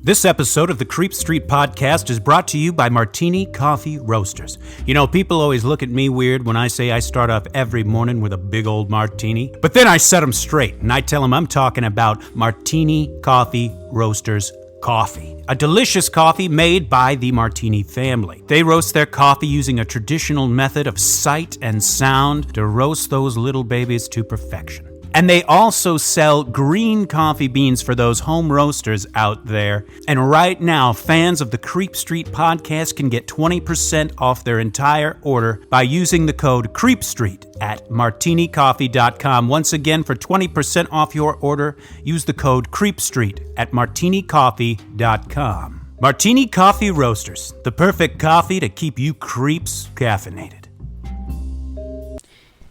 This episode of the Creep Street Podcast is brought to you by Martini Coffee Roasters. You know, people always look at me weird when I say I start off every morning with a big old martini. But then I set them straight, and I tell them I'm talking about Martini Coffee Roasters coffee. A delicious coffee made by the Martini family. They roast their coffee using a traditional method of sight and sound to roast those little babies to perfection. And they also sell green coffee beans for those home roasters out there. And right now, fans of the Creep Street Podcast can get 20% off their entire order by using the code CREEPSTREET at martinicoffee.com. Once again, for 20% off your order, use the code CREEPSTREET at martinicoffee.com. Martini Coffee Roasters, the perfect coffee to keep you creeps caffeinated.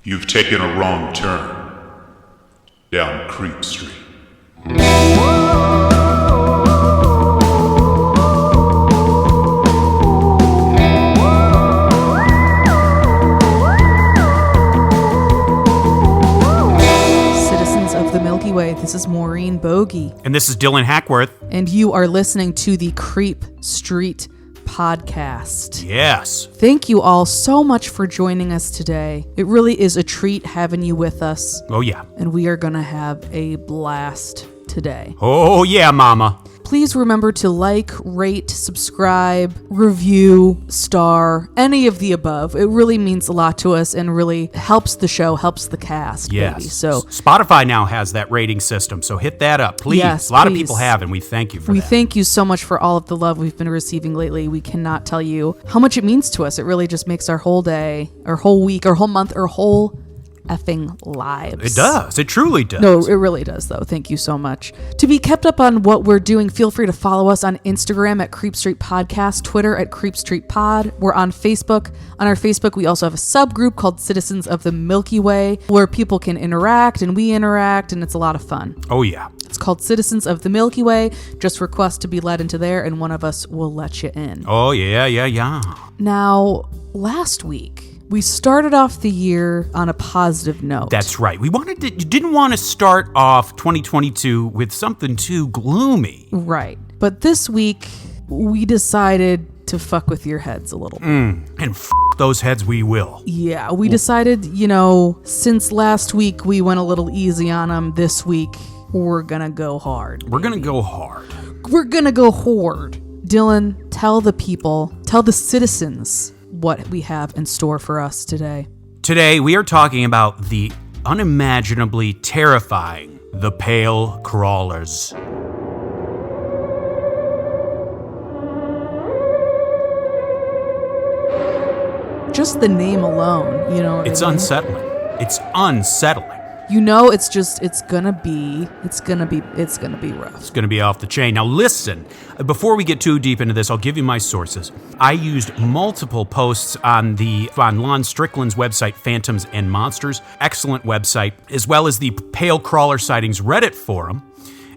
You've taken a wrong turn down Creep Street. Citizens of the Milky Way, this is Maureen Bogey. And this is Dylan Hackworth. And you are listening to the Creep Street Podcast. Yes. Thank you all so much for joining us today. It really is a treat having you with us. Oh, yeah. And we are going to have a blast today. Oh, yeah, mama. Please remember to like, rate, subscribe, review, star, any of the above. It really means a lot to us and really helps the show, helps the cast. Yes. Baby. So Spotify now has that rating system, so hit that up, please. Yes, a lot of please. people have, and we thank you for we that. thank you so much for all of the love we've been receiving lately. We cannot tell you how much it means to us. It really just makes our whole day, our whole week, our whole month, our whole effing lives. It does. It truly does. No, it really does, though. Thank you so much. To be kept up on what we're doing, feel free to follow us on Instagram at Creep Street Podcast, Twitter at Creep Street Pod. We're on Facebook. On our Facebook, we also have a subgroup called Citizens of the Milky Way, where people can interact and we interact, and it's a lot of fun. Oh, yeah. It's called Citizens of the Milky Way. Just request to be let into there, and one of us will let you in. Oh, yeah. Now, last week, we started off the year on a positive note. That's right. You didn't want to start off 2022 with something too gloomy. Right. But this week, we decided to fuck with your heads a little bit. And those heads we will. Yeah, we decided, since last week we went a little easy on them, this week we're gonna go hard. We're going to go hard. We're gonna go hard. Dylan, tell the people, tell the citizens what we have in store for us today. Today, we are talking about the unimaginably terrifying, the Pale Crawlers. Just the name alone, you know. It's unsettling. It's unsettling. It's gonna be rough. It's going to be off the chain. Now listen, before we get too deep into this, I'll give you my sources. I used multiple posts on Lon Strickland's website, Phantoms and Monsters, excellent website, as well as the Pale Crawler Sightings Reddit forum.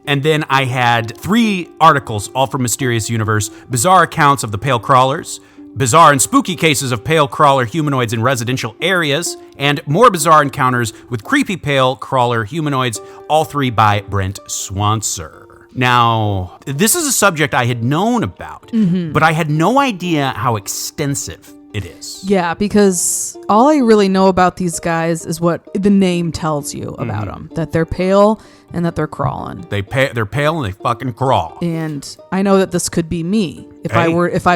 And then I had 3 articles, all from Mysterious Universe, bizarre accounts of the Pale Crawlers, bizarre and spooky cases of pale crawler humanoids in residential areas, and more bizarre encounters with creepy pale crawler humanoids, all 3 by Brent Swanser. Now, this is a subject I had known about, but I had no idea how extensive it is. Yeah, because all I really know about these guys is what the name tells you about them, that they're pale and that they're crawling. They're pale and they fucking crawl. And I know that this could be me if I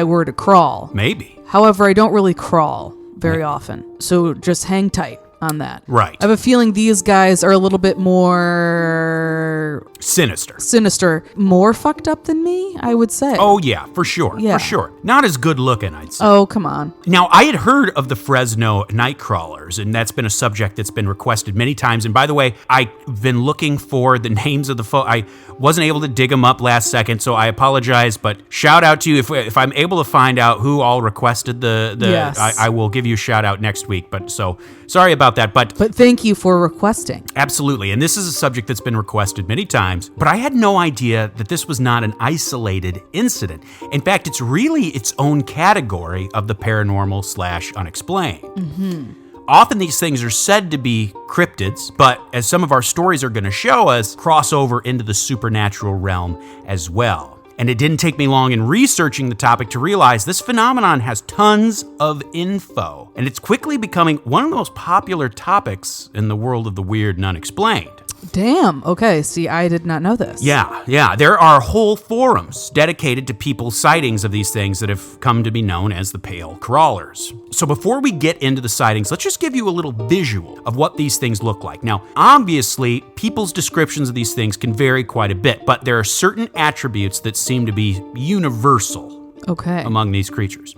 were to crawl. Maybe. However, I don't really crawl very often. So just hang tight on that. Right. I have a feeling these guys are a little bit more sinister, more fucked up than me, I would say. Oh yeah, for sure. Yeah. For sure. Not as good looking, I'd say. Oh, come on. Now, I had heard of the Fresno night crawlers, and that's been a subject that's been requested many times. And by the way, I've been looking for the names of the I wasn't able to dig them up last second, so I apologize, but shout out to you. If I'm able to find out who all requested Yes. I will give you a shout out next week. But so sorry about that. But thank you for requesting. Absolutely. And this is a subject that's been requested many times, but I had no idea that this was not an isolated incident. In fact, it's really its own category of the paranormal/unexplained. Often these things are said to be cryptids, but as some of our stories are going to show us, cross over into the supernatural realm as well. And it didn't take me long in researching the topic to realize this phenomenon has tons of info, and it's quickly becoming one of the most popular topics in the world of the weird and unexplained. Damn. Okay. See, I did not know this. Yeah. There are whole forums dedicated to people's sightings of these things that have come to be known as the pale crawlers. So before we get into the sightings, let's just give you a little visual of what these things look like. Now, obviously, people's descriptions of these things can vary quite a bit, but there are certain attributes that seem to be universal among these creatures.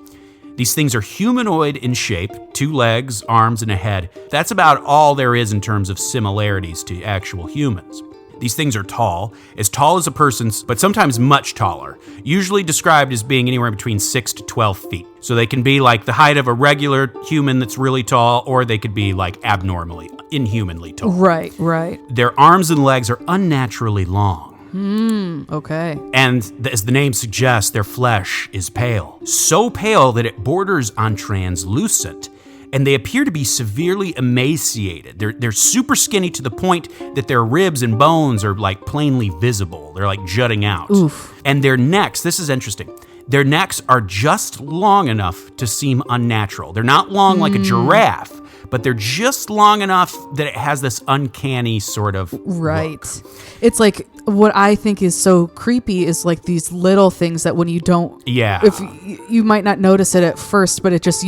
These things are humanoid in shape, 2 legs, arms, and a head. That's about all there is in terms of similarities to actual humans. These things are tall as a person's, but sometimes much taller, usually described as being anywhere between 6 to 12 feet. So they can be like the height of a regular human that's really tall, or they could be like abnormally, inhumanly tall. Right. Their arms and legs are unnaturally long. Okay. And as the name suggests, their flesh is pale. So pale that it borders on translucent. And they appear to be severely emaciated. They're super skinny to the point that their ribs and bones are like plainly visible. They're like jutting out. Oof. And their necks, this is interesting, their necks are just long enough to seem unnatural. They're not long like a giraffe, but they're just long enough that it has this uncanny sort of look. It's like what I think is so creepy is like these little things that when you don't, if you might not notice it at first, but it just,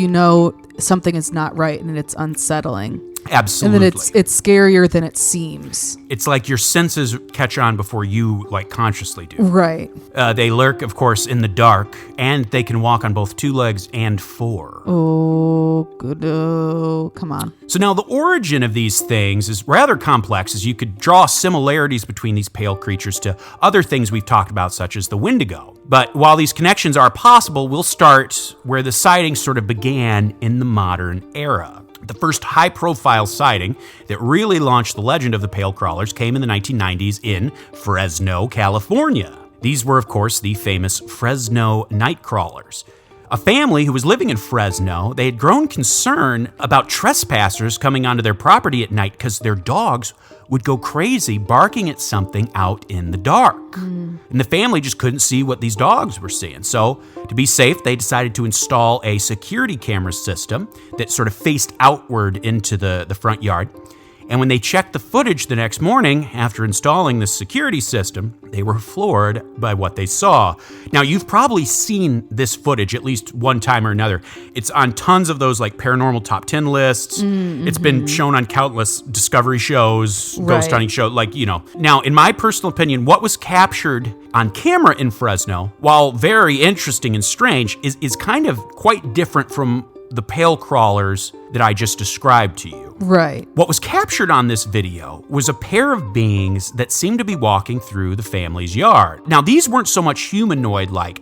something is not right and it's unsettling. Absolutely. And then it's scarier than it seems. It's like your senses catch on before you consciously do. Right. They lurk, of course, in the dark, and they can walk on both 2 legs and 4. Oh, good. Oh, come on. So now the origin of these things is rather complex, as you could draw similarities between these pale creatures to other things we've talked about, such as the Wendigo. But while these connections are possible, we'll start where the sightings sort of began in the modern era. The first high-profile sighting that really launched the legend of the pale crawlers came in the 1990s in Fresno, California. These were, of course, the famous Fresno night crawlers. A family who was living in Fresno, they had grown concerned about trespassers coming onto their property at night because their dogs would go crazy barking at something out in the dark. And the family just couldn't see what these dogs were seeing. So to be safe, they decided to install a security camera system that sort of faced outward into the front yard. And when they checked the footage the next morning after installing this security system, they were floored by what they saw. Now, you've probably seen this footage at least one time or another. It's on tons of those paranormal top 10 lists. It's been shown on countless discovery shows, ghost hunting shows, Now, in my personal opinion, what was captured on camera in Fresno, while very interesting and strange, is kind of quite different from the pale crawlers that I just described to you. Right. What was captured on this video was a pair of beings that seemed to be walking through the family's yard. Now, these weren't so much humanoid-like.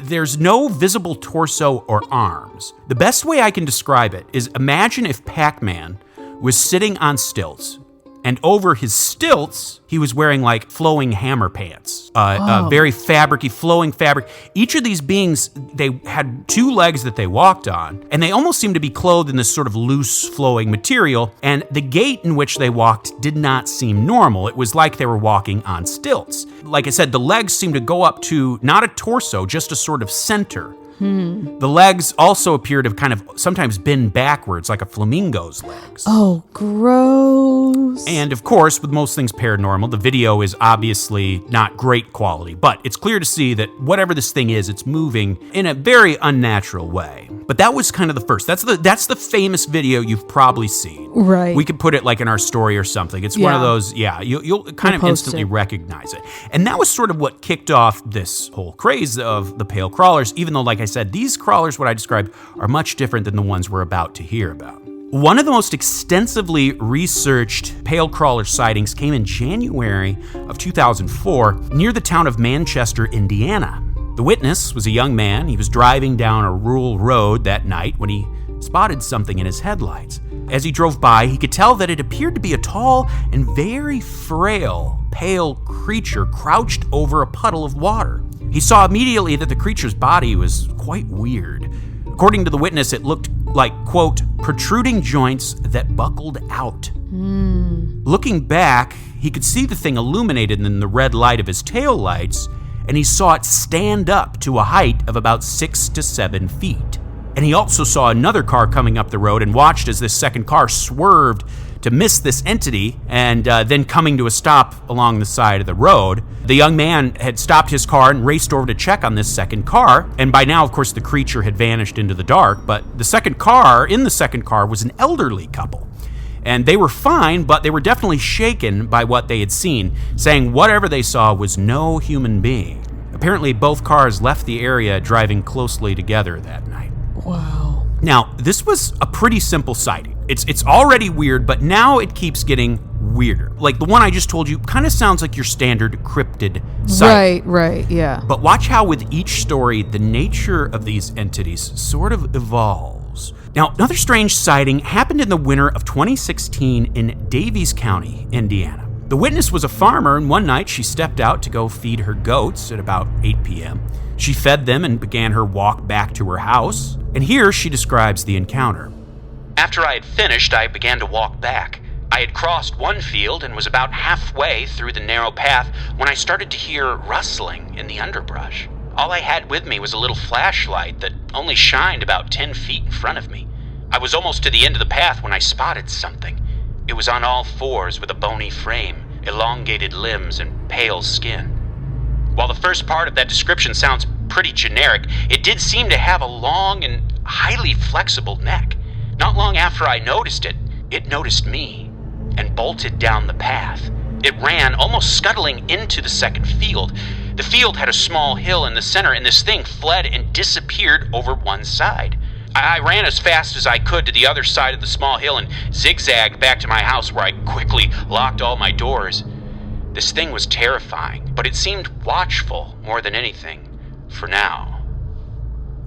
There's no visible torso or arms. The best way I can describe it is imagine if Pac-Man was sitting on stilts, and over his stilts, he was wearing flowing hammer pants, very fabricy, flowing fabric. Each of these beings, they had 2 legs that they walked on, and they almost seemed to be clothed in this sort of loose, flowing material, and the gait in which they walked did not seem normal. It was like they were walking on stilts. Like I said, the legs seemed to go up to not a torso, just a sort of center. The legs also appear to have kind of sometimes bend backwards, like a flamingo's legs. Oh, gross. And of course, with most things paranormal, the video is obviously not great quality, but it's clear to see that whatever this thing is, it's moving in a very unnatural way. But that was kind of the first. That's the famous video you've probably seen. Right. We could put it in our story or something. It's one of those, you'll kind of instantly recognize it. And that was sort of what kicked off this whole craze of the pale crawlers, even though, like I said, these crawlers, what I described, are much different than the ones we're about to hear about. One of the most extensively researched pale crawler sightings came in January of 2004 near the town of Manchester, Indiana. The witness was a young man. He was driving down a rural road that night when he spotted something in his headlights. As he drove by, he could tell that it appeared to be a tall and very frail, pale creature crouched over a puddle of water. He saw immediately that the creature's body was quite weird. According to the witness, it looked like, quote, protruding joints that buckled out. Looking back, he could see the thing illuminated in the red light of his taillights, and he saw it stand up to a height of about 6 to 7 feet. And he also saw another car coming up the road and watched as this second car swerved to miss this entity and then coming to a stop along the side of the road. The young man had stopped his car and raced over to check on this second car, and by now, of course, the creature had vanished into the dark, but in the second car was an elderly couple. And they were fine, but they were definitely shaken by what they had seen, saying whatever they saw was no human being. Apparently, both cars left the area driving closely together that night. Wow. Now, this was a pretty simple sighting. It's already weird, but now it keeps getting weirder. Like the one I just told you kind of sounds like your standard cryptid sighting. Right, yeah. But watch how with each story, the nature of these entities sort of evolves. Now, another strange sighting happened in the winter of 2016 in Davies County, Indiana. The witness was a farmer, and one night she stepped out to go feed her goats at about 8 p.m. She fed them and began her walk back to her house, and here she describes the encounter. After I had finished, I began to walk back. I had crossed one field and was about halfway through the narrow path when I started to hear rustling in the underbrush. All I had with me was a little flashlight that only shined about 10 feet in front of me. I was almost to the end of the path when I spotted something. It was on all fours with a bony frame, elongated limbs, and pale skin. While the first part of that description sounds pretty generic, it did seem to have a long and highly flexible neck. Not long after I noticed it, it noticed me and bolted down the path. It ran, almost scuttling into the second field. The field had a small hill in the center, and this thing fled and disappeared over one side. I ran as fast as I could to the other side of the small hill and zigzagged back to my house, where I quickly locked all my doors. This thing was terrifying, but it seemed watchful more than anything, for now.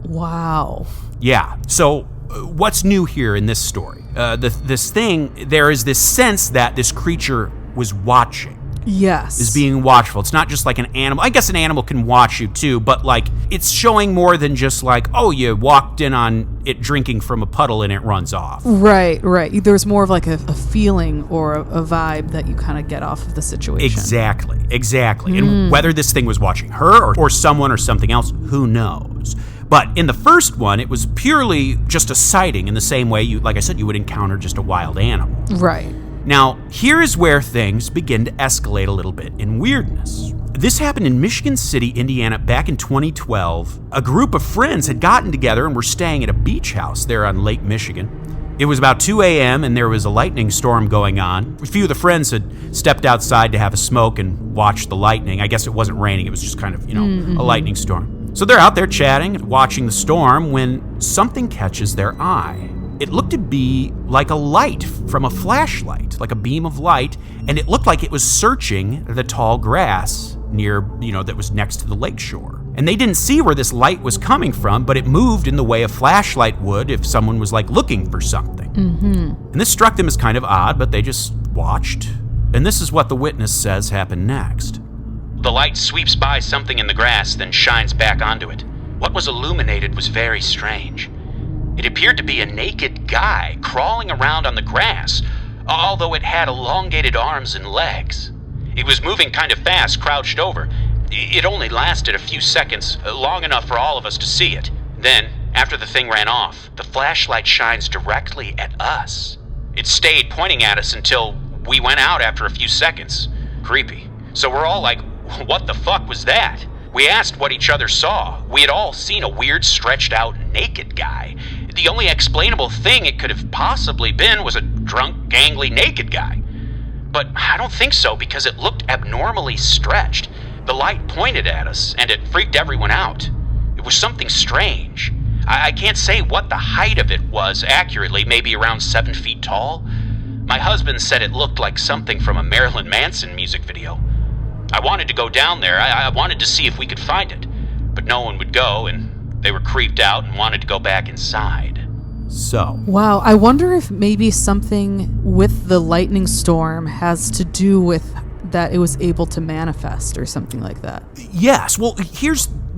Wow. Yeah, so what's new here in this story? There is this sense that this creature was watching. Yes. Is being watchful. It's not just like an animal. I guess an animal can watch you too, but like it's showing more than just like, oh, you walked in on it drinking from a puddle and it runs off. Right. There's more of like a feeling or a vibe that you kind of get off of the situation. Exactly. And whether this thing was watching her or someone or something else, who knows? But in the first one, it was purely just a sighting in the same way like I said, you would encounter just a wild animal. Right. Now, here is where things begin to escalate a little bit in weirdness. This happened in Michigan City, Indiana, back in 2012. A group of friends had gotten together and were staying at a beach house there on Lake Michigan. It was about 2 a.m. and there was a lightning storm going on. A few of the friends had stepped outside to have a smoke and watch the lightning. I guess it wasn't raining, it was just kind of, a lightning storm. So they're out there chatting and watching the storm when something catches their eye. It looked to be like a light from a flashlight, like a beam of light, and it looked like it was searching the tall grass near, that was next to the lakeshore. And they didn't see where this light was coming from, but it moved in the way a flashlight would if someone was like looking for something. And this struck them as kind of odd, but they just watched. And this is what the witness says happened next. The light sweeps by something in the grass, then shines back onto it. What was illuminated was very strange. It appeared to be a naked guy crawling around on the grass, although it had elongated arms and legs. It was moving kind of fast, crouched over. It only lasted a few seconds, long enough for all of us to see it. Then, after the thing ran off, the flashlight shines directly at us. It stayed pointing at us until we went out after a few seconds. Creepy. So we're all like, what the fuck was that? We asked what each other saw. We had all seen a weird, stretched out, naked guy. The only explainable thing it could have possibly been was a drunk, gangly, naked guy. But I don't think so, because it looked abnormally stretched. The light pointed at us, and it freaked everyone out. It was something strange. I can't say what the height of it was accurately, maybe around 7 feet tall. My husband said it looked like something from a Marilyn Manson music video. I wanted to go down there. I wanted to see if we could find it. But no one would go, and they were creeped out and wanted to go back inside. So. Wow, I wonder if maybe something with the lightning storm has to do with that it was able to manifest or something like that. Yes, well,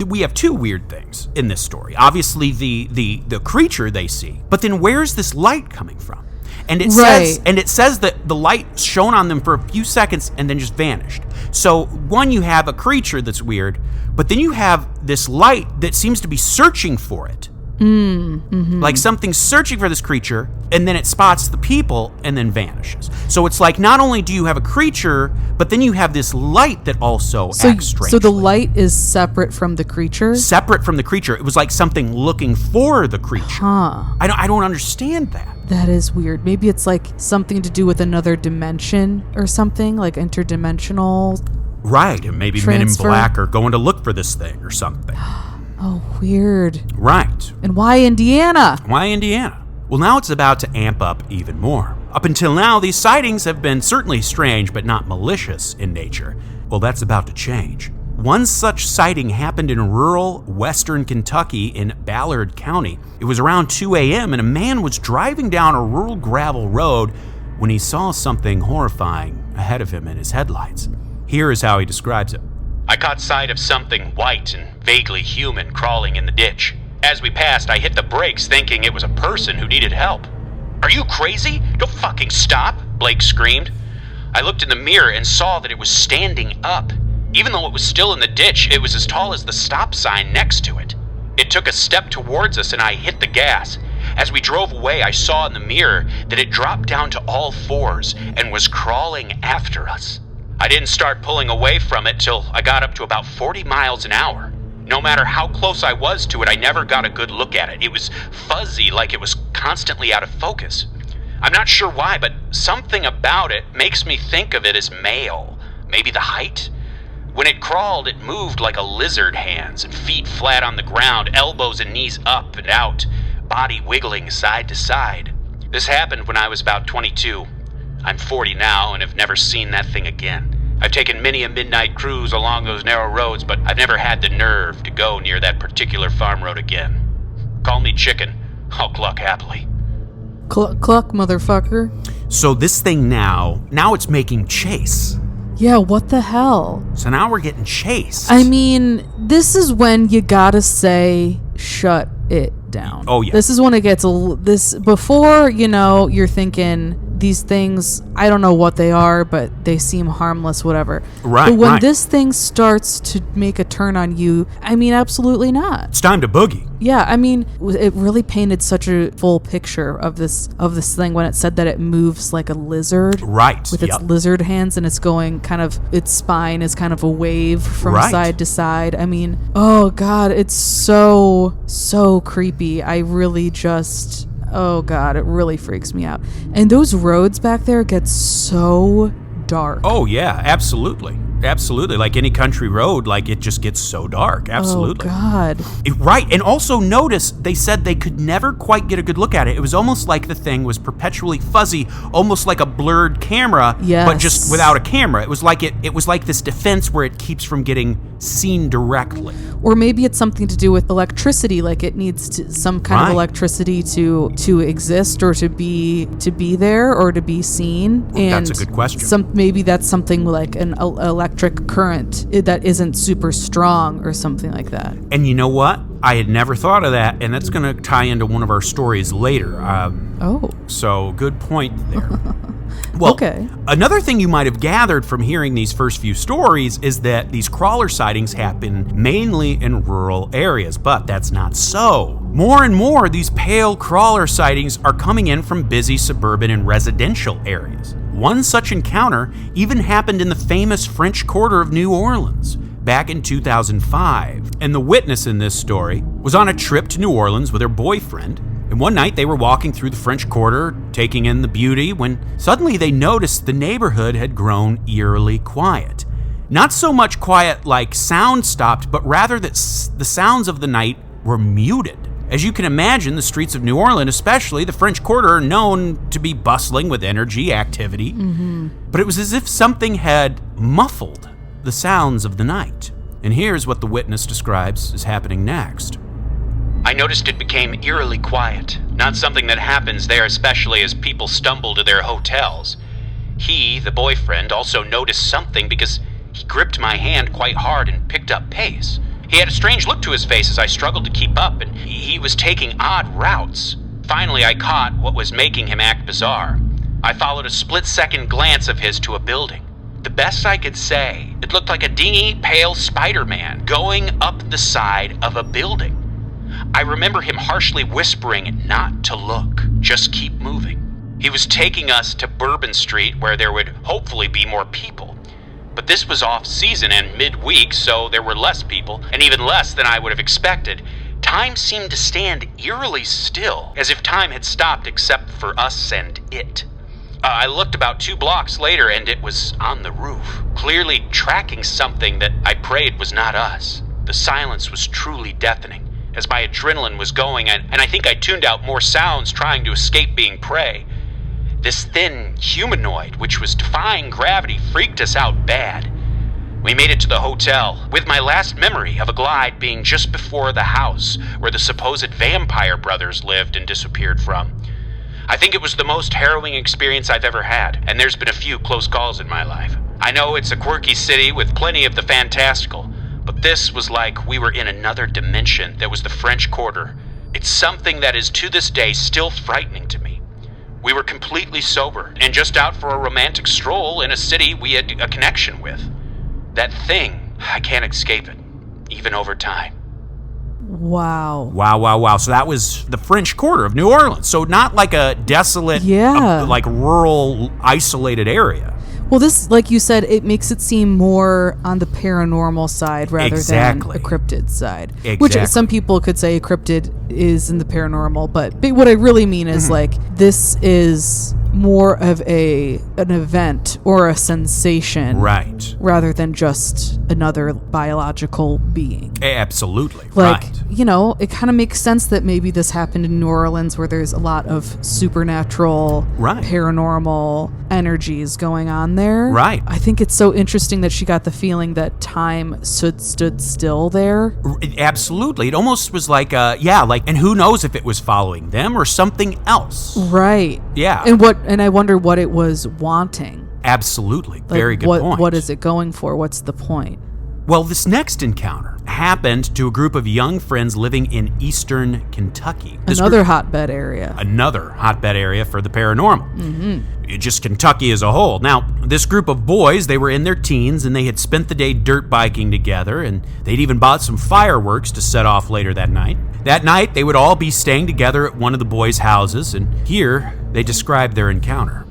we have two weird things in this story. Obviously, the creature they see, but then where's this light coming from? And it says that the light shone on them for a few seconds and then just vanished. So one, you have a creature that's weird, but then you have this light that seems to be searching for it. Like something's searching for this creature, and then it spots the people and then vanishes. So it's like not only do you have a creature, but then you have this light that also acts strangely. So the light is separate from the creature? Separate from the creature. It was like something looking for the creature. Huh. I don't understand that. That is weird. Maybe it's like something to do with another dimension or something, like interdimensional. Right, and maybe transfer. Men in Black are going to look for this thing or something. Oh, weird. Right. And why Indiana? Why Indiana? Well, now it's about to amp up even more. Up until now, these sightings have been certainly strange but not malicious in nature. Well, that's about to change. One such sighting happened in rural western Kentucky in Ballard County. It was around 2 a.m. and a man was driving down a rural gravel road when he saw something horrifying ahead of him in his headlights. Here is how he describes it. I caught sight of something white and vaguely human crawling in the ditch. As we passed, I hit the brakes thinking it was a person who needed help. Are you crazy? Don't fucking stop, Blake screamed. I looked in the mirror and saw that it was standing up. Even though it was still in the ditch, it was as tall as the stop sign next to it. It took a step towards us and I hit the gas. As we drove away, I saw in the mirror that it dropped down to all fours and was crawling after us. I didn't start pulling away from it till I got up to about 40 miles an hour. No matter how close I was to it, I never got a good look at it. It was fuzzy, like it was constantly out of focus. I'm not sure why, but something about it makes me think of it as male. Maybe the height? When it crawled, it moved like a lizard, hands and feet flat on the ground, elbows and knees up and out, body wiggling side to side. This happened when I was about 22. I'm 40 now and have never seen that thing again. I've taken many a midnight cruise along those narrow roads, but I've never had the nerve to go near that particular farm road again. Call me chicken. I'll cluck happily. Cluck, cluck, motherfucker. So this thing now it's making chase. Yeah, what the hell? So now we're getting chased. I mean, this is when you gotta say, shut it down. Oh, yeah. This is when it gets before, you're thinking, these things, I don't know what they are, but they seem harmless, whatever. Right, but when right. this thing starts to make a turn on you, I mean, absolutely not. It's time to boogie. Yeah, I mean, it really painted such a full picture of this thing when it said that it moves like a lizard. Right. With its lizard hands, and it's going its spine is kind of a wave from side to side. I mean, oh God, it's so creepy. I really just... Oh God, it really freaks me out. And those roads back there get so dark. Oh yeah, absolutely. Absolutely. Like any country road, like it just gets so dark. Absolutely. Oh God. Right. And also notice they said they could never quite get a good look at it. It was almost like the thing was perpetually fuzzy, almost like a blurred camera, but just without a camera. It was like it was like this defense where it keeps from getting seen directly. Or maybe it's something to do with electricity, like it needs some kind of electricity to exist or to be there or to be seen. Well, and that's a good question. Maybe that's something like an electric current that isn't super strong or something like that. And you know what? I had never thought of that, and that's going to tie into one of our stories later. So good point there. Well, okay. Another thing you might have gathered from hearing these first few stories is that these crawler sightings happen mainly in rural areas, but that's not so. More and more, these pale crawler sightings are coming in from busy suburban and residential areas. One such encounter even happened in the famous French Quarter of New Orleans back in 2005. And the witness in this story was on a trip to New Orleans with her boyfriend. And one night they were walking through the French Quarter, taking in the beauty, when suddenly they noticed the neighborhood had grown eerily quiet. Not so much quiet like sound stopped, but rather that the sounds of the night were muted. As you can imagine, the streets of New Orleans, especially the French Quarter, are known to be bustling with energy, activity. Mm-hmm. But it was as if something had muffled the sounds of the night. And here's what the witness describes as happening next. I noticed it became eerily quiet, not something that happens there, especially as people stumble to their hotels. He, the boyfriend, also noticed something because he gripped my hand quite hard and picked up pace. He had a strange look to his face as I struggled to keep up, and he was taking odd routes. Finally, I caught what was making him act bizarre. I followed a split-second glance of his to a building. The best I could say, it looked like a dingy, pale Spider-Man going up the side of a building. I remember him harshly whispering not to look, just keep moving. He was taking us to Bourbon Street where there would hopefully be more people. But this was off-season and midweek, so there were less people, and even less than I would have expected. Time seemed to stand eerily still, as if time had stopped except for us and it. I looked about 2 blocks later, and it was on the roof, clearly tracking something that I prayed was not us. The silence was truly deafening, as my adrenaline was going, and I think I tuned out more sounds trying to escape being prey. This thin humanoid, which was defying gravity, freaked us out bad. We made it to the hotel, with my last memory of a glide being just before the house where the supposed vampire brothers lived and disappeared from. I think it was the most harrowing experience I've ever had, and there's been a few close calls in my life. I know it's a quirky city with plenty of the fantastical, but this was like we were in another dimension that was the French Quarter. It's something that is to this day still frightening to me. We were completely sober and just out for a romantic stroll in a city we had a connection with. That thing, I can't escape it, even over time. Wow. Wow. So that was the French Quarter of New Orleans. So not like a desolate, like rural, isolated area. Well, this, like you said, it makes it seem more on the paranormal side rather than a cryptid side. Exactly. Which some people could say a cryptid is in the paranormal, but what I really mean is like this is more of an event or a sensation, right, rather than just another biological being. Absolutely, like, right. You know, it kind of makes sense that maybe this happened in New Orleans where there's a lot of supernatural, paranormal energies going on there. Right. I think it's so interesting that she got the feeling that time stood still there. Absolutely. It almost was like, and who knows if it was following them or something else. Right. Yeah. And I wonder what it was wanting. Absolutely. Like, very good point. What is it going for? What's the point? Well, this next encounter happened to a group of young friends living in eastern Kentucky. Another hotbed area. Another hotbed area for the paranormal. Mm-hmm. Just Kentucky as a whole. Now, this group of boys, they were in their teens and they had spent the day dirt biking together, and they'd even bought some fireworks to set off later that night. That night, they would all be staying together at one of the boys' houses, and here they described their encounter.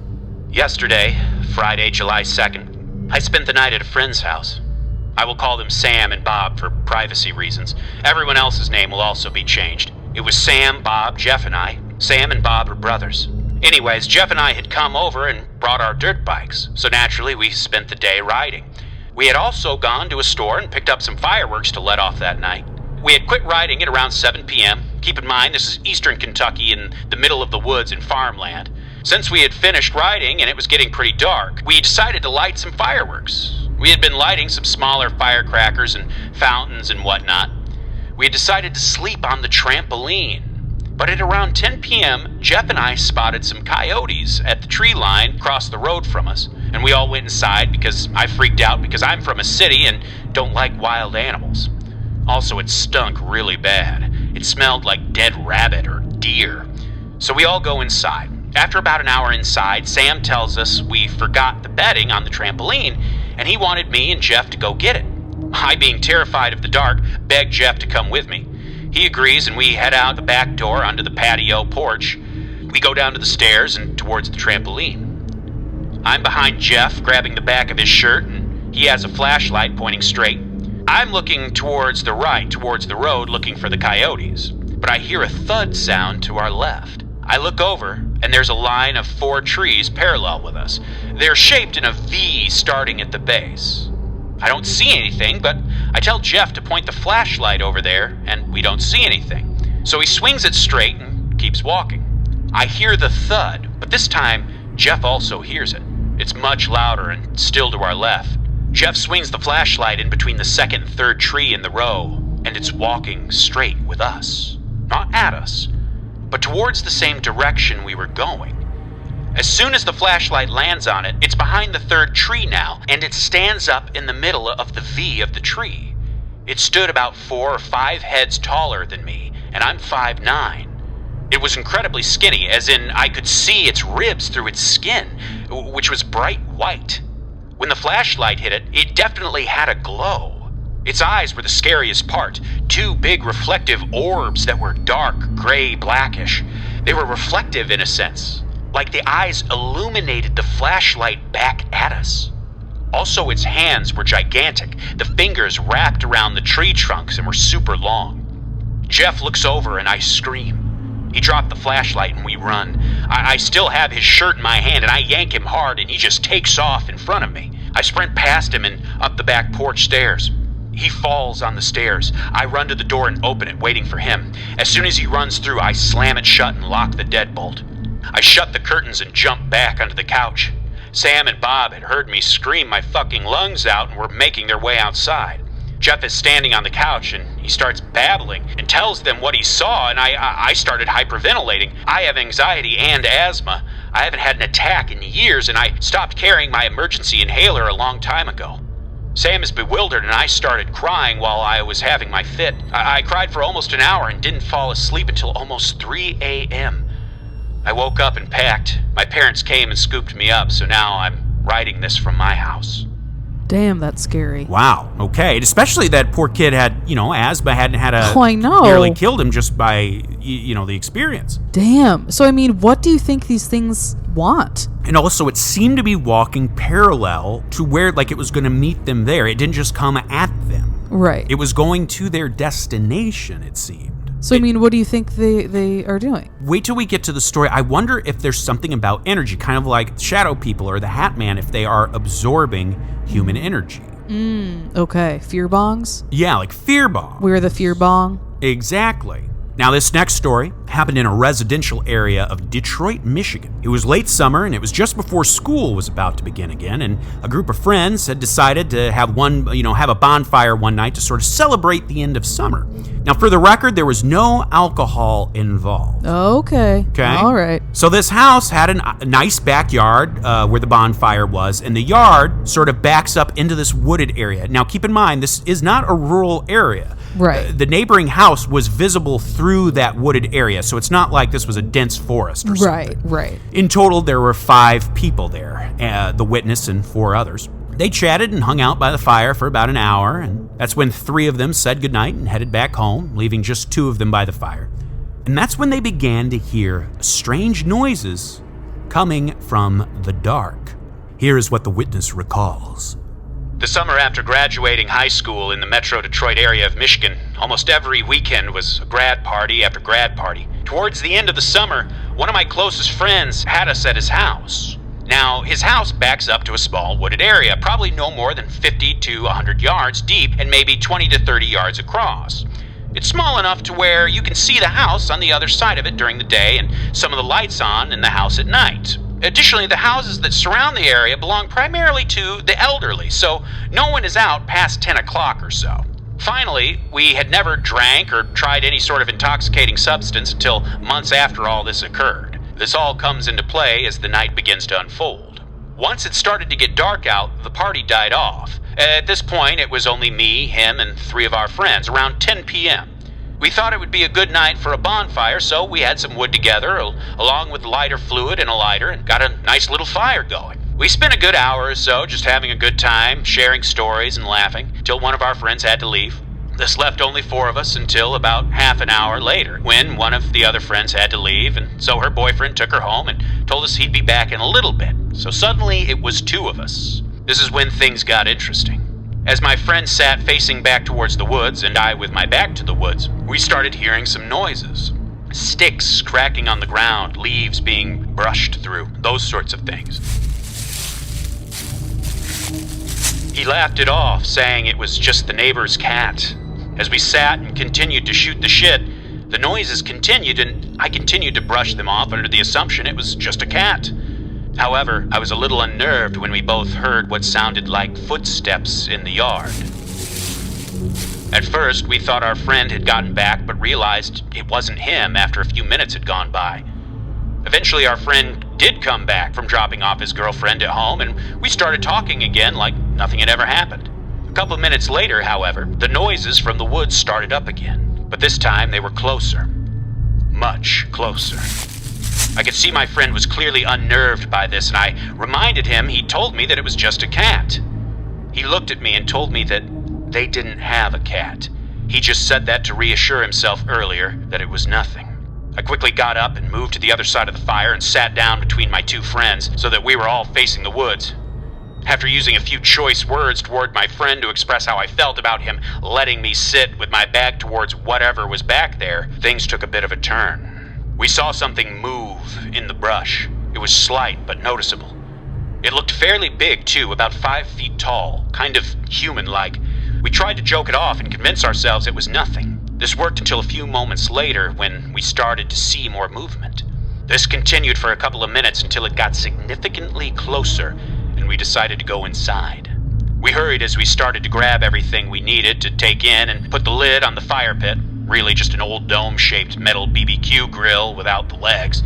Yesterday, Friday, July 2nd, I spent the night at a friend's house. I will call them Sam and Bob for privacy reasons. Everyone else's name will also be changed. It was Sam, Bob, Jeff, and I. Sam and Bob are brothers. Anyways, Jeff and I had come over and brought our dirt bikes, so naturally we spent the day riding. We had also gone to a store and picked up some fireworks to let off that night. We had quit riding at around 7 p.m. Keep in mind, this is eastern Kentucky in the middle of the woods and farmland. Since we had finished riding and it was getting pretty dark, we decided to light some fireworks. We had been lighting some smaller firecrackers and fountains and whatnot. We had decided to sleep on the trampoline. But at around 10 p.m., Jeff and I spotted some coyotes at the tree line across the road from us, and we all went inside because I freaked out because I'm from a city and don't like wild animals. Also, it stunk really bad. It smelled like dead rabbit or deer. So we all go inside. After about an hour inside, Sam tells us we forgot the bedding on the trampoline, and he wanted me and Jeff to go get it. I, being terrified of the dark, begged Jeff to come with me. He agrees, and we head out the back door onto the patio porch. We go down to the stairs and towards the trampoline. I'm behind Jeff, grabbing the back of his shirt, and he has a flashlight pointing straight. I'm looking towards the right, towards the road, looking for the coyotes. But I hear a thud sound to our left. I look over, and there's a line of 4 trees parallel with us. They're shaped in a V starting at the base. I don't see anything, but I tell Jeff to point the flashlight over there, and we don't see anything. So he swings it straight and keeps walking. I hear the thud, but this time, Jeff also hears it. It's much louder and still to our left. Jeff swings the flashlight in between the second and third tree in the row, and it's walking straight with us. Not at us, but towards the same direction we were going. As soon as the flashlight lands on it, it's behind the third tree now, and it stands up in the middle of the V of the tree. It stood about 4 or 5 heads taller than me, and I'm 5'9". It was incredibly skinny, as in I could see its ribs through its skin, which was bright white. When the flashlight hit it, it definitely had a glow. Its eyes were the scariest part, two big reflective orbs that were dark, gray, blackish. They were reflective in a sense, like the eyes illuminated the flashlight back at us. Also, its hands were gigantic, the fingers wrapped around the tree trunks and were super long. Jeff looks over and I scream. He dropped the flashlight and we run. I still have his shirt in my hand and I yank him hard and he just takes off in front of me. I sprint past him and up the back porch stairs. He falls on the stairs. I run to the door and open it, waiting for him. As soon as he runs through, I slam it shut and lock the deadbolt. I shut the curtains and jump back onto the couch. Sam and Bob had heard me scream my fucking lungs out and were making their way outside. Jeff is standing on the couch and he starts babbling and tells them what he saw, and I started hyperventilating. I have anxiety and asthma. I haven't had an attack in years, and I stopped carrying my emergency inhaler a long time ago. Sam is bewildered, and I started crying while I was having my fit. I cried for almost an hour and didn't fall asleep until almost 3 a.m. I woke up and packed. My parents came and scooped me up, so now I'm writing this from my house. Damn, that's scary. Wow. Okay. Especially that poor kid had, asthma, hadn't had a... Oh, I know. Nearly killed him just by, the experience. Damn. So, I mean, what do you think these things want? And also, it seemed to be walking parallel to where, it was going to meet them there. It didn't just come at them. Right. It was going to their destination, it seemed. So, I mean, what do you think they are doing? Wait till we get to the story. I wonder if there's something about energy, kind of like Shadow People or the Hat Man, if they are absorbing human energy. Okay. Fear bongs? Yeah, like fear bomb. We're the fear bong? Exactly. Now, this next story happened in a residential area of Detroit, Michigan. It was late summer, and it was just before school was about to begin again, and a group of friends had decided to have a bonfire one night to sort of celebrate the end of summer. Now, for the record, there was no alcohol involved. Okay. All right. So this house had a nice backyard where the bonfire was, and the yard sort of backs up into this wooded area. Now, keep in mind, this is not a rural area. Right. The neighboring house was visible through that wooded area, so it's not like this was a dense forest or something. Right. In total, there were 5 people there, the witness and 4 others. They chatted and hung out by the fire for about an hour, and that's when 3 of them said goodnight and headed back home, leaving just 2 of them by the fire. And that's when they began to hear strange noises coming from the dark. Here is what the witness recalls. The summer after graduating high school in the metro Detroit area of Michigan, almost every weekend was a grad party after grad party. Towards the end of the summer, one of my closest friends had us at his house. Now, his house backs up to a small wooded area, probably no more than 50 to 100 yards deep and maybe 20 to 30 yards across. It's small enough to where you can see the house on the other side of it during the day and some of the lights on in the house at night. Additionally, the houses that surround the area belong primarily to the elderly, so no one is out past 10 o'clock or so. Finally, we had never drank or tried any sort of intoxicating substance until months after all this occurred. This all comes into play as the night begins to unfold. Once it started to get dark out, the party died off. At this point, it was only me, him, and 3 of our friends, around 10 p.m. We thought it would be a good night for a bonfire, so we had some wood together, along with lighter fluid and a lighter, and got a nice little fire going. We spent a good hour or so just having a good time, sharing stories and laughing, till one of our friends had to leave. This left only 4 of us until about half an hour later, when one of the other friends had to leave, and so her boyfriend took her home and told us he'd be back in a little bit. So suddenly it was 2 of us. This is when things got interesting. As my friend sat facing back towards the woods, and I with my back to the woods, we started hearing some noises. Sticks cracking on the ground, leaves being brushed through, those sorts of things. He laughed it off, saying it was just the neighbor's cat. As we sat and continued to shoot the shit, the noises continued, and I continued to brush them off under the assumption it was just a cat. However, I was a little unnerved when we both heard what sounded like footsteps in the yard. At first, we thought our friend had gotten back, but realized it wasn't him after a few minutes had gone by. Eventually, our friend did come back from dropping off his girlfriend at home, and we started talking again like nothing had ever happened. A couple of minutes later, however, the noises from the woods started up again, but this time they were closer. much closer. I could see my friend was clearly unnerved by this, and I reminded him he'd told me that it was just a cat. He looked at me and told me that they didn't have a cat. He just said that to reassure himself earlier that it was nothing. I quickly got up and moved to the other side of the fire and sat down between my two friends so that we were all facing the woods. After using a few choice words toward my friend to express how I felt about him letting me sit with my back towards whatever was back there, things took a bit of a turn. We saw something move in the brush. It was slight but noticeable. It looked fairly big too, about 5 feet tall, kind of human-like. We tried to joke it off and convince ourselves it was nothing. This worked until a few moments later when we started to see more movement. This continued for a couple of minutes until it got significantly closer and we decided to go inside. We hurried as we started to grab everything we needed to take in and put the lid on the fire pit, really just an old dome-shaped metal BBQ grill without the legs.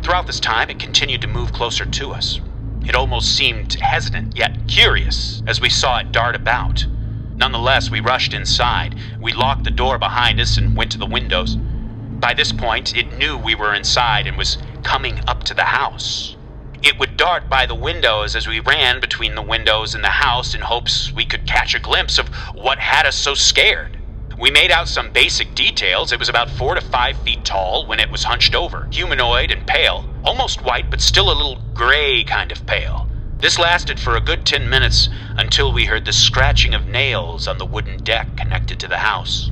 Throughout this time, it continued to move closer to us. It almost seemed hesitant, yet curious, as we saw it dart about. Nonetheless, we rushed inside. We locked the door behind us and went to the windows. By this point, it knew we were inside and was coming up to the house. It would dart by the windows as we ran between the windows and the house in hopes we could catch a glimpse of what had us so scared. We made out some basic details. It was about 4 to 5 feet tall when it was hunched over, humanoid and pale, almost white but still a little gray kind of pale. This lasted for a good 10 minutes until we heard the scratching of nails on the wooden deck connected to the house.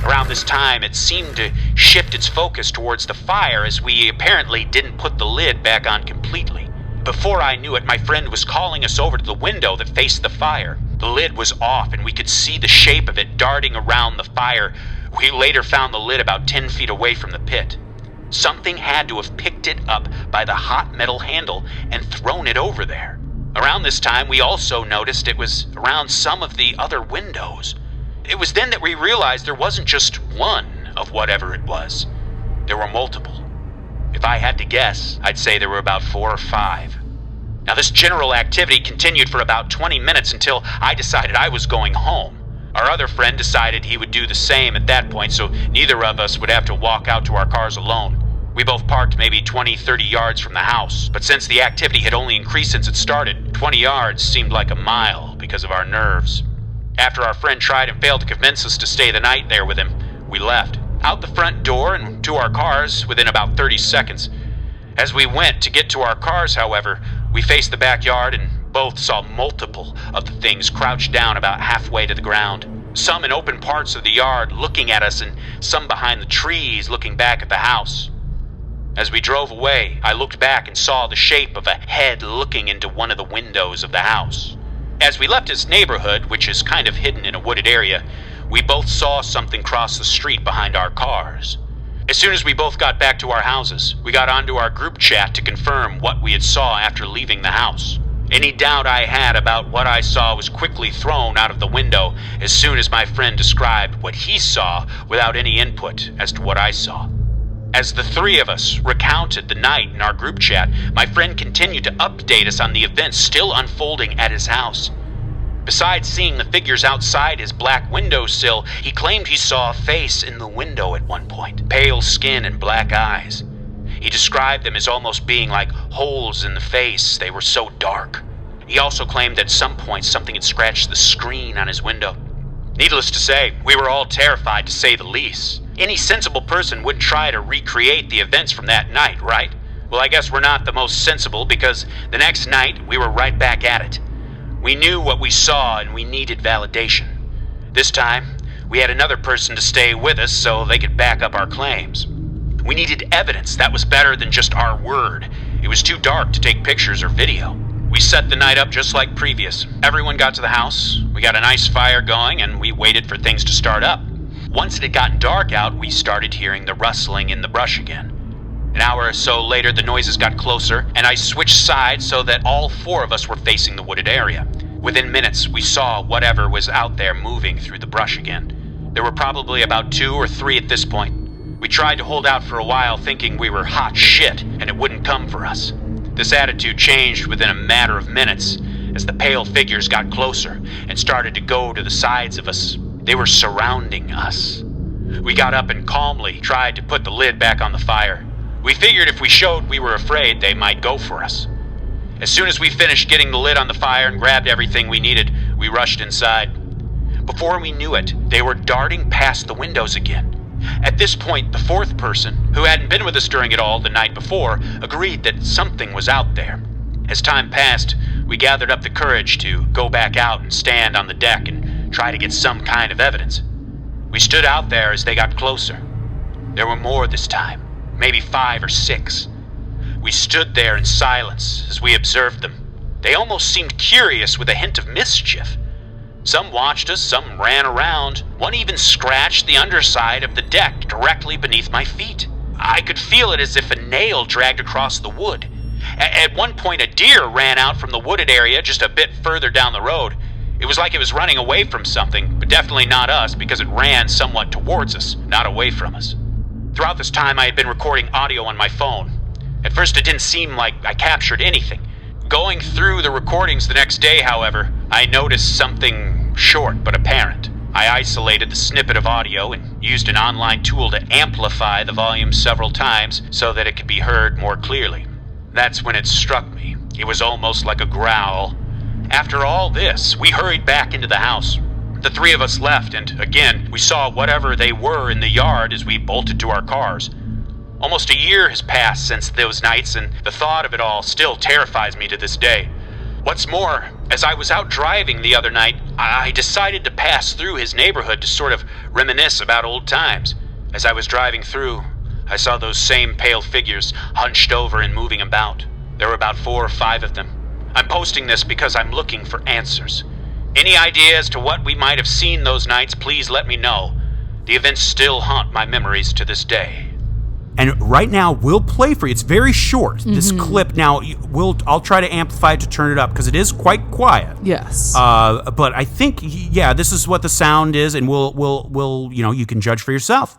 Around this time, it seemed to shift its focus towards the fire as we apparently didn't put the lid back on completely. Before I knew it, my friend was calling us over to the window that faced the fire. The lid was off and we could see the shape of it darting around the fire. We later found the lid about 10 feet away from the pit. Something had to have picked it up by the hot metal handle and thrown it over there. Around this time, we also noticed it was around some of the other windows. It was then that we realized there wasn't just one of whatever it was. There were multiple. If I had to guess, I'd say there were about 4 or 5. Now, this general activity continued for about 20 minutes until I decided I was going home. Our other friend decided he would do the same at that point, so neither of us would have to walk out to our cars alone. We both parked maybe 20-30 yards from the house, but since the activity had only increased since it started, 20 yards seemed like a mile because of our nerves. After our friend tried and failed to convince us to stay the night there with him, we left. Out the front door and to our cars within about 30 seconds. As we went to get to our cars, however, we faced the backyard and both saw multiple of the things crouched down about halfway to the ground. Some in open parts of the yard looking at us and some behind the trees looking back at the house. As we drove away, I looked back and saw the shape of a head looking into one of the windows of the house. As we left this neighborhood, which is kind of hidden in a wooded area, we both saw something cross the street behind our cars. As soon as we both got back to our houses, we got onto our group chat to confirm what we had saw after leaving the house. Any doubt I had about what I saw was quickly thrown out of the window as soon as my friend described what he saw without any input as to what I saw. As the three of us recounted the night in our group chat, my friend continued to update us on the events still unfolding at his house. Besides seeing the figures outside his black windowsill, he claimed he saw a face in the window at one point, pale skin and black eyes. He described them as almost being like holes in the face, they were so dark. He also claimed that at some point something had scratched the screen on his window. Needless to say, we were all terrified to say the least. Any sensible person wouldn't try to recreate the events from that night, right? Well, I guess we're not the most sensible because the next night we were right back at it. We knew what we saw and we needed validation. This time, we had another person to stay with us so they could back up our claims. We needed evidence that was better than just our word. It was too dark to take pictures or video. We set the night up just like previous. Everyone got to the house, we got a nice fire going, and we waited for things to start up. Once it had gotten dark out, we started hearing the rustling in the brush again. An hour or so later, the noises got closer, and I switched sides so that all 4 of us were facing the wooded area. Within minutes, we saw whatever was out there moving through the brush again. There were probably about 2 or 3 at this point. We tried to hold out for a while, thinking we were hot shit and it wouldn't come for us. This attitude changed within a matter of minutes as the pale figures got closer and started to go to the sides of us. They were surrounding us. We got up and calmly tried to put the lid back on the fire. We figured if we showed we were afraid, they might go for us. As soon as we finished getting the lid on the fire and grabbed everything we needed, we rushed inside. Before we knew it, they were darting past the windows again. At this point, the fourth person, who hadn't been with us during it all the night before, agreed that something was out there. As time passed, we gathered up the courage to go back out and stand on the deck and try to get some kind of evidence. We stood out there as they got closer. There were more this time, maybe 5 or 6. We stood there in silence as we observed them. They almost seemed curious with a hint of mischief. Some watched us, some ran around. One even scratched the underside of the deck directly beneath my feet. I could feel it as if a nail dragged across the wood. At one point, a deer ran out from the wooded area just a bit further down the road. It was like it was running away from something, but definitely not us because it ran somewhat towards us, not away from us. Throughout this time, I had been recording audio on my phone. At first, it didn't seem like I captured anything. Going through the recordings the next day, however, I noticed something short but apparent. I isolated the snippet of audio and used an online tool to amplify the volume several times so that it could be heard more clearly. That's when it struck me. It was almost like a growl. After all this, we hurried back into the house. The 3 of us left, and again, we saw whatever they were in the yard as we bolted to our cars. Almost a year has passed since those nights, and the thought of it all still terrifies me to this day. What's more, as I was out driving the other night, I decided to pass through his neighborhood to sort of reminisce about old times. As I was driving through, I saw those same pale figures hunched over and moving about. There were about 4 or 5 of them. I'm posting this because I'm looking for answers. Any idea as to what we might have seen those nights, please let me know. The events still haunt my memories to this day. And right now, we'll play for you. It's very short, this clip. Now, I'll try to amplify it to turn it up, because it is quite quiet. Yes. But I think, yeah, this is what the sound is, and we'll you can judge for yourself.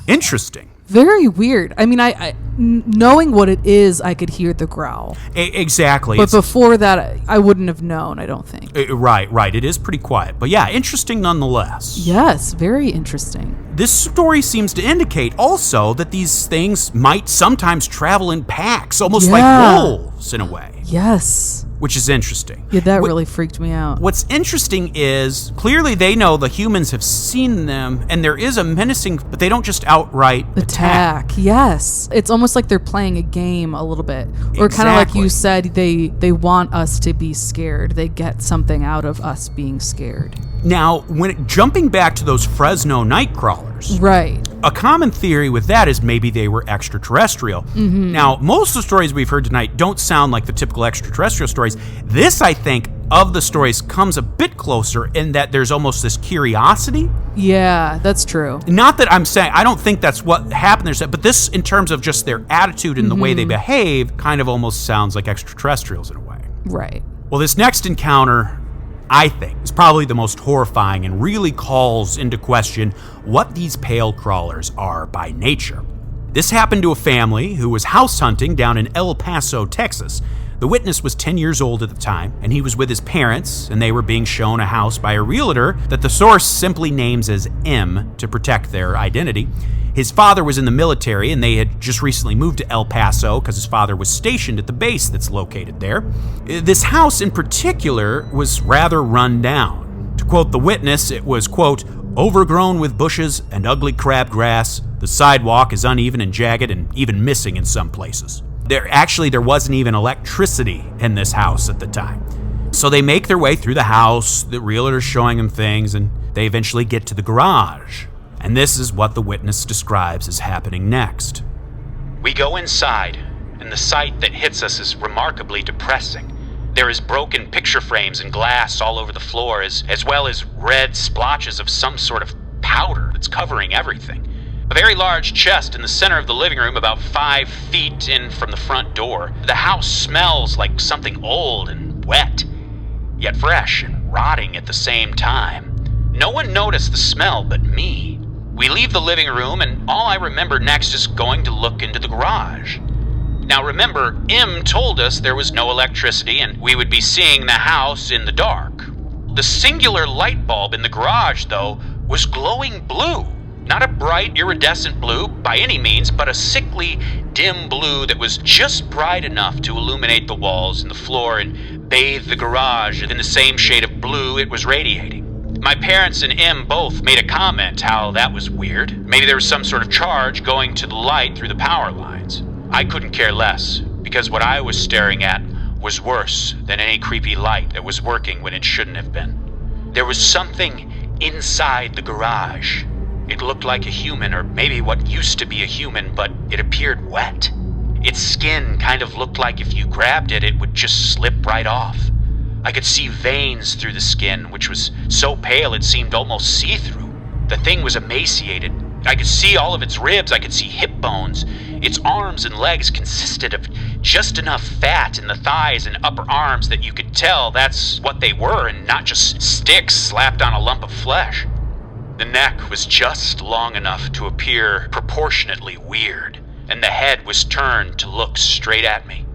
Interesting. Very weird. I mean, I knowing what it is, I could hear the growl. Exactly. But before that, I wouldn't have known, I don't think. Right. It is pretty quiet. But yeah, interesting nonetheless. Yes, very interesting. This story seems to indicate also that these things might sometimes travel in packs, almost like wolves in a way. Yes. Which is interesting. Yeah, that really freaked me out. What's interesting is, clearly they know the humans have seen them, and there is a menacing, but they don't just outright attack. Yes. It's almost like they're playing a game a little bit. Or kind of like you said, they want us to be scared. They get something out of us being scared. Now, jumping back to those Fresno night crawlers. Right. A common theory with that is maybe they were extraterrestrial. Mm-hmm. Now, most of the stories we've heard tonight don't sound like the typical extraterrestrial stories. This, I think, of the stories comes a bit closer in that there's almost this curiosity. Yeah, that's true. Not that I'm saying, I don't think that's what happened there, but this, in terms of just their attitude and the way they behave, kind of almost sounds like extraterrestrials in a way. Right. Well, this next encounter, I think, is probably the most horrifying and really calls into question what these pale crawlers are by nature. This happened to a family who was house hunting down in El Paso, Texas. The witness was 10 years old at the time, and he was with his parents, and they were being shown a house by a realtor that the source simply names as M to protect their identity. His father was in the military, and they had just recently moved to El Paso because his father was stationed at the base that's located there. This house in particular was rather run down. To quote the witness, it was, quote, overgrown with bushes and ugly crabgrass. The sidewalk is uneven and jagged and even missing in some places. There wasn't even electricity in this house at the time. So they make their way through the house, the realtor's showing them things, and they eventually get to the garage. And this is what the witness describes as happening next. We go inside, and the sight that hits us is remarkably depressing. There is broken picture frames and glass all over the floor, as well as red splotches of some sort of powder that's covering everything. A very large chest in the center of the living room, about 5 feet in from the front door. The house smells like something old and wet, yet fresh and rotting at the same time. No one noticed the smell but me. We leave the living room, and all I remember next is going to look into the garage. Now remember, M told us there was no electricity and we would be seeing the house in the dark. The singular light bulb in the garage, though, was glowing blue. Not a bright, iridescent blue by any means, but a sickly, dim blue that was just bright enough to illuminate the walls and the floor and bathe the garage in the same shade of blue it was radiating. My parents and Em both made a comment how that was weird. Maybe there was some sort of charge going to the light through the power lines. I couldn't care less, because what I was staring at was worse than any creepy light that was working when it shouldn't have been. There was something inside the garage. It looked like a human, or maybe what used to be a human, but it appeared wet. Its skin kind of looked like if you grabbed it, it would just slip right off. I could see veins through the skin, which was so pale it seemed almost see-through. The thing was emaciated. I could see all of its ribs, I could see hip bones. Its arms and legs consisted of just enough fat in the thighs and upper arms that you could tell that's what they were and not just sticks slapped on a lump of flesh. The neck was just long enough to appear proportionately weird, and the head was turned to look straight at me.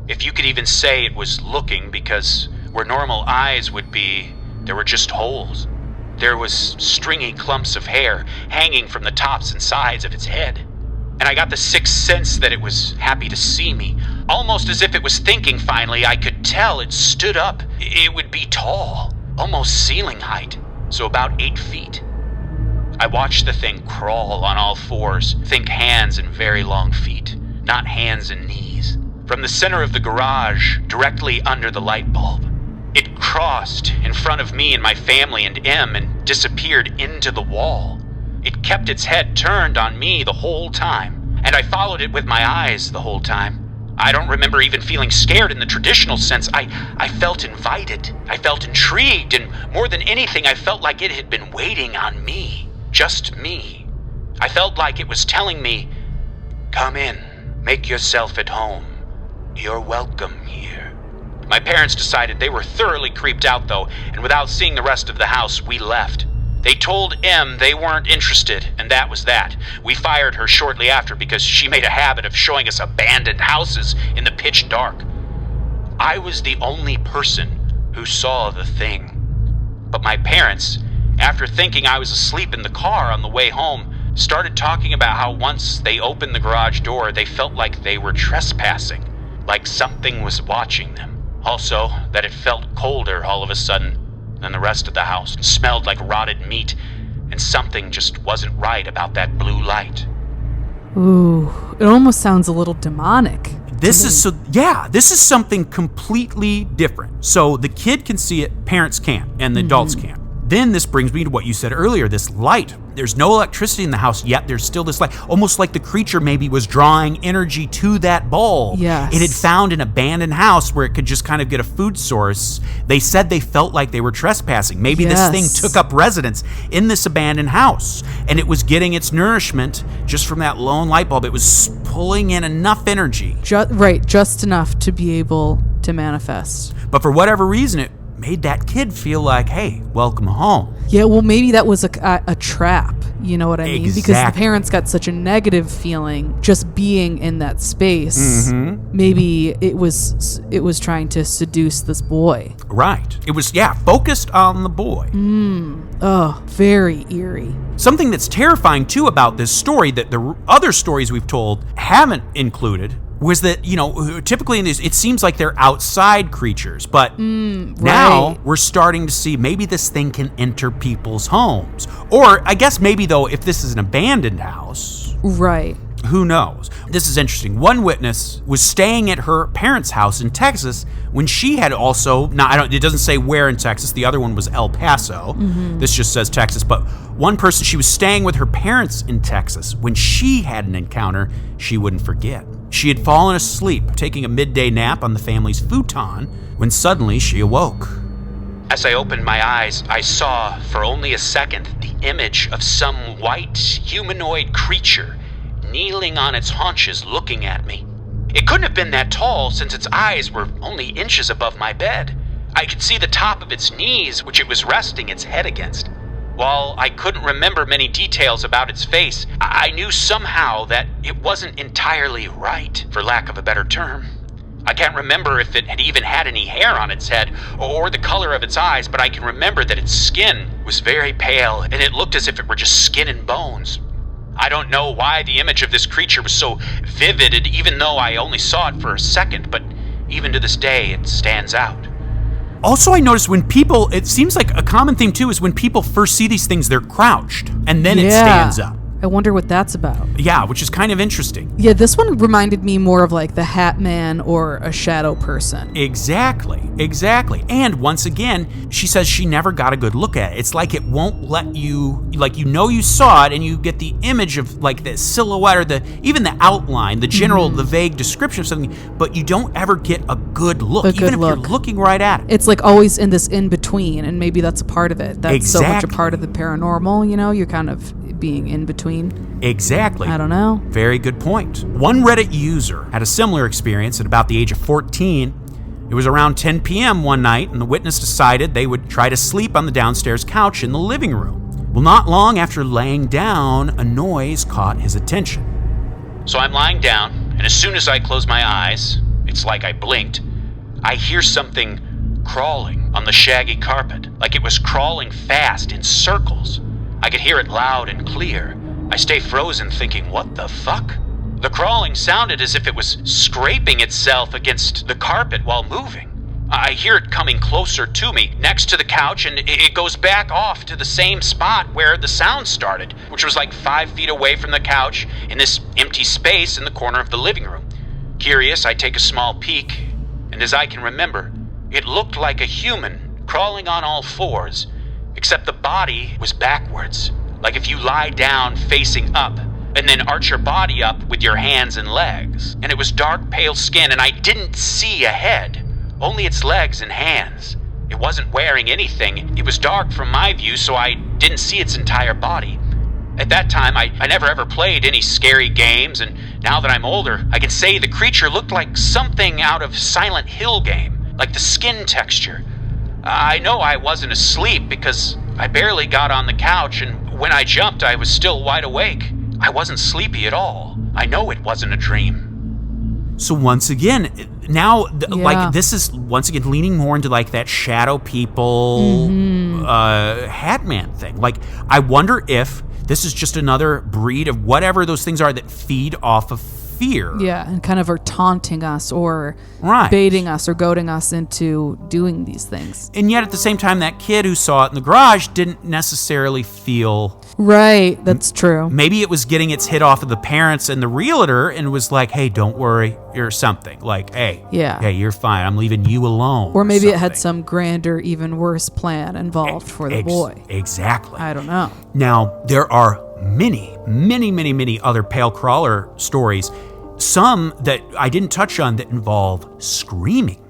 If you could even say it was looking, because where normal eyes would be, there were just holes. There was stringy clumps of hair hanging from the tops and sides of its head. And I got the sixth sense that it was happy to see me, almost as if it was thinking finally. I could tell it stood up. It would be tall, almost ceiling height, so about 8 feet. I watched the thing crawl on all fours, think hands and very long feet, not hands and knees. From the center of the garage, directly under the light bulb, it crossed in front of me and my family and Em and disappeared into the wall. It kept its head turned on me the whole time, and I followed it with my eyes the whole time. I don't remember even feeling scared in the traditional sense. I felt invited. I felt intrigued, and more than anything, I felt like it had been waiting on me. Just me. I felt like it was telling me, "Come in, make yourself at home. You're welcome here." My parents decided they were thoroughly creeped out, though, and without seeing the rest of the house, we left. They told Em they weren't interested, and that was that. We fired her shortly after because she made a habit of showing us abandoned houses in the pitch dark. I was the only person who saw the thing. But my parents, after thinking I was asleep in the car on the way home, started talking about how once they opened the garage door, they felt like they were trespassing, like something was watching them. Also, that it felt colder all of a sudden than the rest of the house. It smelled like rotted meat, and something just wasn't right about that blue light. Ooh, it almost sounds a little demonic. This is something completely different. So the kid can see it, parents can't, and the adults can't. Then this brings me to what you said earlier, this light. There's no electricity in the house, yet there's still this light. Almost like the creature maybe was drawing energy to that bulb. Yes. It had found an abandoned house where it could just kind of get a food source. They said they felt like they were trespassing. Maybe this thing took up residence in this abandoned house, and it was getting its nourishment just from that lone light bulb. It was pulling in enough energy. Just enough to be able to manifest. But for whatever reason, it made that kid feel like, hey, welcome home. Yeah, well, maybe that was a trap, you know what I mean? Exactly. Because the parents got such a negative feeling just being in that space. Mm-hmm. Maybe it was trying to seduce this boy. Right. It was, focused on the boy. Oh, very eerie. Something that's terrifying, too, about this story that the other stories we've told haven't included was that, typically in these, it seems like they're outside creatures, but now we're starting to see maybe this thing can enter people's homes. Or I guess maybe, though, if this is an abandoned house. Right. Who knows? This is interesting. One witness was staying at her parents' house in Texas when she had also, it doesn't say where in Texas, the other one was El Paso. Mm-hmm. This just says Texas, but one person, she was staying with her parents in Texas when she had an encounter she wouldn't forget. She had fallen asleep, taking a midday nap on the family's futon, when suddenly she awoke. As I opened my eyes, I saw, for only a second, the image of some white, humanoid creature kneeling on its haunches looking at me. It couldn't have been that tall since its eyes were only inches above my bed. I could see the top of its knees, which it was resting its head against. While I couldn't remember many details about its face, I knew somehow that it wasn't entirely right, for lack of a better term. I can't remember if it had even had any hair on its head or the color of its eyes, but I can remember that its skin was very pale and it looked as if it were just skin and bones. I don't know why the image of this creature was so vivid, even though I only saw it for a second, but even to this day it stands out. Also, I noticed when people, it seems like a common theme too, is when people first see these things, they're crouched, and then it stands up. I wonder what that's about. Yeah, which is kind of interesting. Yeah, this one reminded me more of like the Hat Man or a shadow person. Exactly. And once again, she says she never got a good look at it. It's like it won't let you, like, you saw it and you get the image of like the silhouette or even the outline, the general, the vague description of something, but you don't ever get a good look, even if you're looking right at it. It's like always in this in-between, and maybe that's a part of it. That's so much a part of the paranormal, you're kind of being in between. Exactly. I don't know. Very good point. One Reddit user had a similar experience at about the age of 14. It was around 10 p.m. one night, and the witness decided they would try to sleep on the downstairs couch in the living room. Well, not long after laying down, a noise caught his attention. So I'm lying down, and as soon as I close my eyes, it's like I blinked, I hear something crawling on the shaggy carpet, like it was crawling fast in circles. I could hear it loud and clear. I stay frozen thinking, what the fuck? The crawling sounded as if it was scraping itself against the carpet while moving. I hear it coming closer to me, next to the couch, and it goes back off to the same spot where the sound started, which was like 5 feet away from the couch in this empty space in the corner of the living room. Curious, I take a small peek, and as I can remember, it looked like a human crawling on all fours, except the body was backwards, like if you lie down facing up and then arch your body up with your hands and legs. And it was dark, pale skin, and I didn't see a head, only its legs and hands. It wasn't wearing anything. It was dark from my view, so I didn't see its entire body. At that time, I never ever played any scary games, and now that I'm older, I can say the creature looked like something out of Silent Hill game, like the skin texture. I know I wasn't asleep because I barely got on the couch, and when I jumped, I was still wide awake. I wasn't sleepy at all. I know it wasn't a dream. So once again, now, like, this is once again leaning more into like that shadow people, Hat Man thing. Like, I wonder if this is just another breed of whatever those things are that feed off of fear. Yeah, and kind of are taunting us or baiting us or goading us into doing these things. And yet at the same time, that kid who saw it in the garage didn't necessarily feel... Right, that's true. Maybe it was getting its hit off of the parents and the realtor and was like, hey, don't worry, or something. Like, hey, you're fine. I'm leaving you alone. Or maybe it had some grander, even worse plan involved for the boy. Exactly. I don't know. Now, there are many other pale crawler stories, some that I didn't touch on that involve screaming.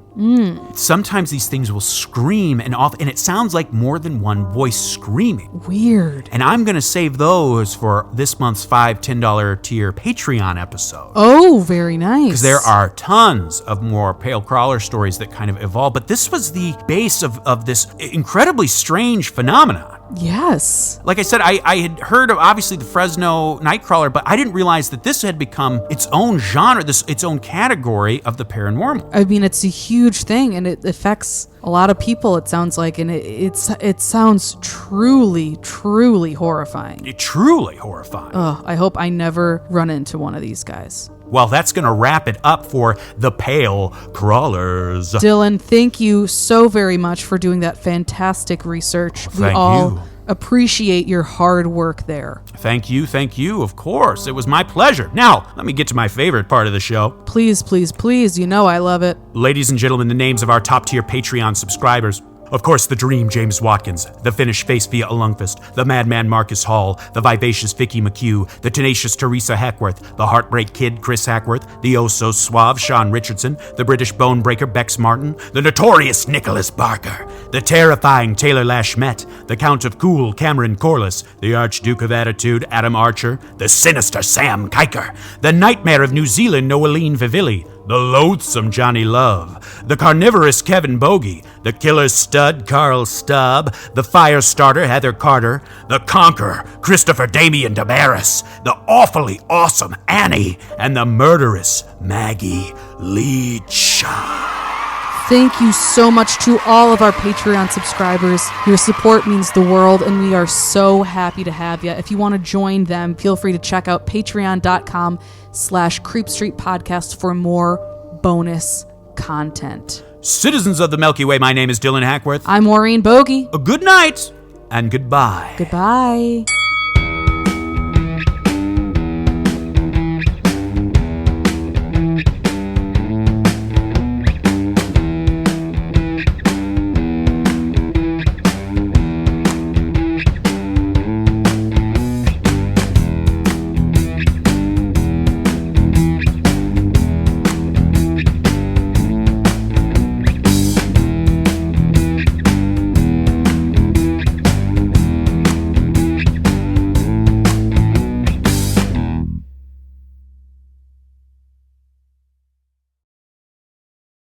Sometimes these things will scream and it sounds like more than one voice screaming. Weird. And I'm going to save those for this month's $5-10 tier Patreon episode. Oh, very nice. Because there are tons of more pale crawler stories that kind of evolve, but this was the base of this incredibly strange phenomenon. Yes. Like I said, I had heard of obviously the Fresno Nightcrawler, but I didn't realize that this had become its own genre, its own category of the paranormal. I mean, it's a huge thing, and it affects a lot of people, it sounds like, and it sounds truly, truly horrifying. Truly horrifying. Ugh, I hope I never run into one of these guys. Well, that's going to wrap it up for the Pale Crawlers. Dylan, thank you so very much for doing that fantastic research. Thank we all you. Appreciate your hard work there. Thank you, of course. It was my pleasure. Now, let me get to my favorite part of the show. Please, please, please, you know I love it. Ladies and gentlemen, the names of our top-tier Patreon subscribers. Of course, the Dream James Watkins, the Finnish Face via Lungfist, the Madman Marcus Hall, the Vivacious Vicky McHugh, the Tenacious Teresa Hackworth, the Heartbreak Kid Chris Hackworth, the Oh-So-Suave Sean Richardson, the British Bonebreaker Bex Martin, the Notorious Nicholas Barker, the Terrifying Taylor Lashmet, the Count of Cool Cameron Corliss, the Archduke of Attitude Adam Archer, the Sinister Sam Kiker, the Nightmare of New Zealand Noeline Vivilli, the loathsome Johnny Love, the carnivorous Kevin Bogey, the killer stud Carl Stubb, the fire starter Heather Carter, the conqueror Christopher Damian Damaris, the awfully awesome Annie, and the murderous Maggie Leach. Thank you so much to all of our Patreon subscribers. Your support means the world, and we are so happy to have you. If you want to join them, feel free to check out patreon.com/creepstreetpodcast for more bonus content. Citizens of the Milky Way, my name is Dylan Hackworth. I'm Maureen Bogey. A good night and goodbye. Goodbye.